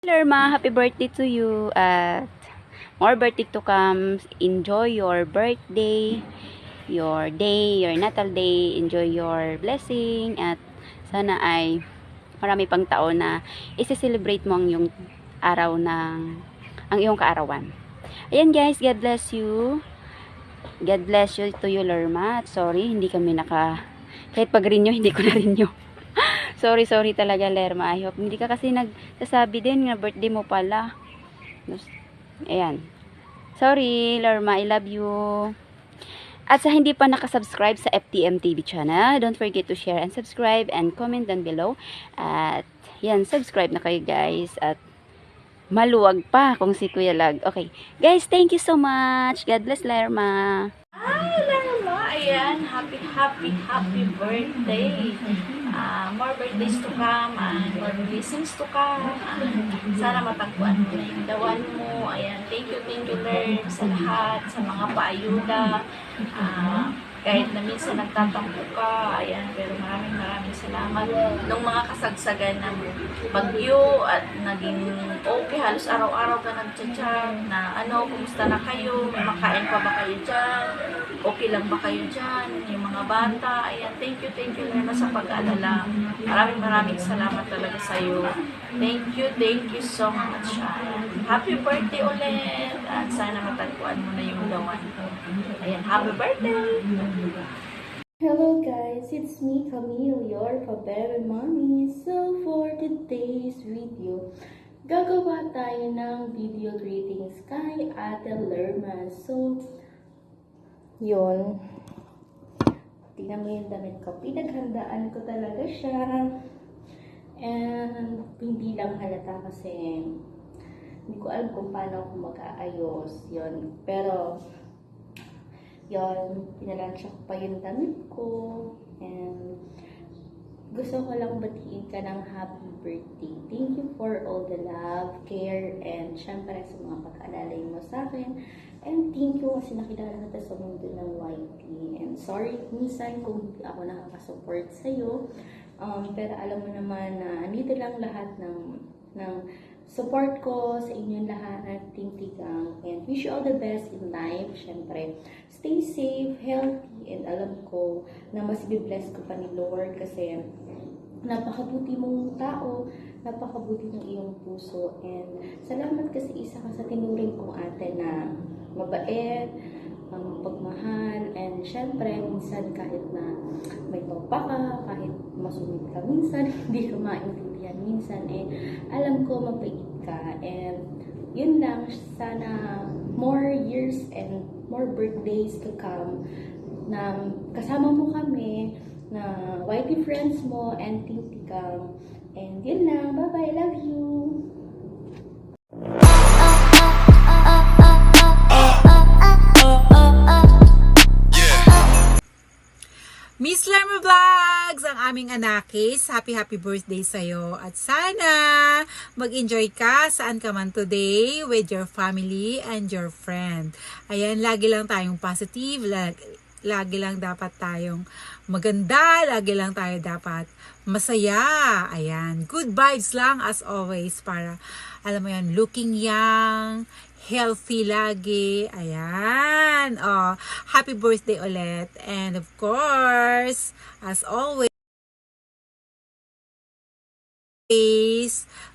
Lerma, happy birthday to you at more birthday to come. Enjoy your birthday, your day, your natal day. Enjoy your blessing at sana ay marami pang taon na isi-celebrate mo ang iyong araw ang iyong kaarawan. Ayan guys, God bless you. God bless you to you, Lerma. At sorry, hindi kami kahit pag-renew, hindi ko na-renew. Sorry talaga, Lerma. I hope hindi ka kasi nagsasabi din na birthday mo pala. Ayan. Sorry, Lerma. I love you. At sa hindi pa nakasubscribe sa FTM TV channel, don't forget to share and subscribe and comment down below. At yan, subscribe na kayo guys. At maluwag pa kung si Kuya Lag. Okay. Guys, thank you so much. God bless, Lerma. Ay, Lerma. Ayan. Happy birthday. More birthdays to come and more blessings to come. Sana matagpuan mo na yung dawan mo. Ayan. Thank you, Lord, sa lahat, sa mga paayuda. Kahit na minsan nagtatampo ka, ayan, pero maraming salamat. Nung mga kasagsagan ng bagyo at naging okay, halos araw-araw ka nag-chat na kumusta na kayo, may makain pa ba kayo dyan, okay lang ba kayo dyan, yung mga bata, ayan, thank you Lord sa pag-alala. Maraming salamat talaga sa'yo. Thank you so much. Happy birthday ulit at sana matagpuan mo na yung dawan ko. Ayan, happy birthday! Hello guys, it's me Camille, your Fabebe Mommy. So for today's video, gagawa tayo ng video greetings kay Ate Lerma. So, yun. Tingnan mo yung damit ko. Pinaghandaan ko talaga siya. And hindi lang halata kasi hindi ko alam kung paano ako mag-aayos. Yun. Pero, yun, pinalansya ko pa yung damit ko. And gusto ko lang batiin ka ng happy birthday. Thank you for all the love, care, and syempre sa mga pag-alalay mo sa akin. And thank you kasi nakilala kita sa mundo ng YT. And sorry minsan kung hindi ako nakakasupport sa'yo. Pero alam mo naman na andito lang lahat ng support ko sa inyong lahat, tintigang, and wish you all the best in life. Syempre, stay safe, healthy, and alam ko na mas i-bless ko pa ni Lord kasi napakabuti mong tao, napakabuti ng iyong puso, and salamat kasi isa ka sa tinuring kong ate na mabait, pagmahal, and syempre, minsan kahit na may pagpa ka, kahit masungit ka minsan, hindi ka maintindihan minsan, alam ko mabait ka, and yun lang, sana more years and more birthdays to come, na kasama mo kami, na YT friends mo, and tintikang, and yun lang, bye-bye, love you! Miss Lerma Vlogs, ang aming anakis. Happy birthday sa'yo. At sana mag-enjoy ka saan ka man today with your family and your friend. Ayan, lagi lang tayong positive. Lagi lang dapat tayong maganda. Lagi lang tayo dapat masaya. Ayan, good vibes lang as always para, alam mo yan, looking young, healthy lagi. Ayan. Oh, happy birthday ulit. And of course, as always,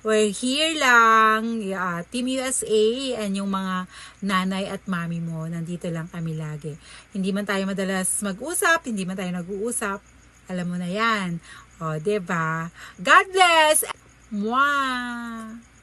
we're here lang. Yeah, Team USA and yung mga nanay at mami mo. Nandito lang kami lagi. Hindi man tayo madalas mag-usap, hindi man tayo nag-uusap. Alam mo na yan. O, diba? God bless! Mwah!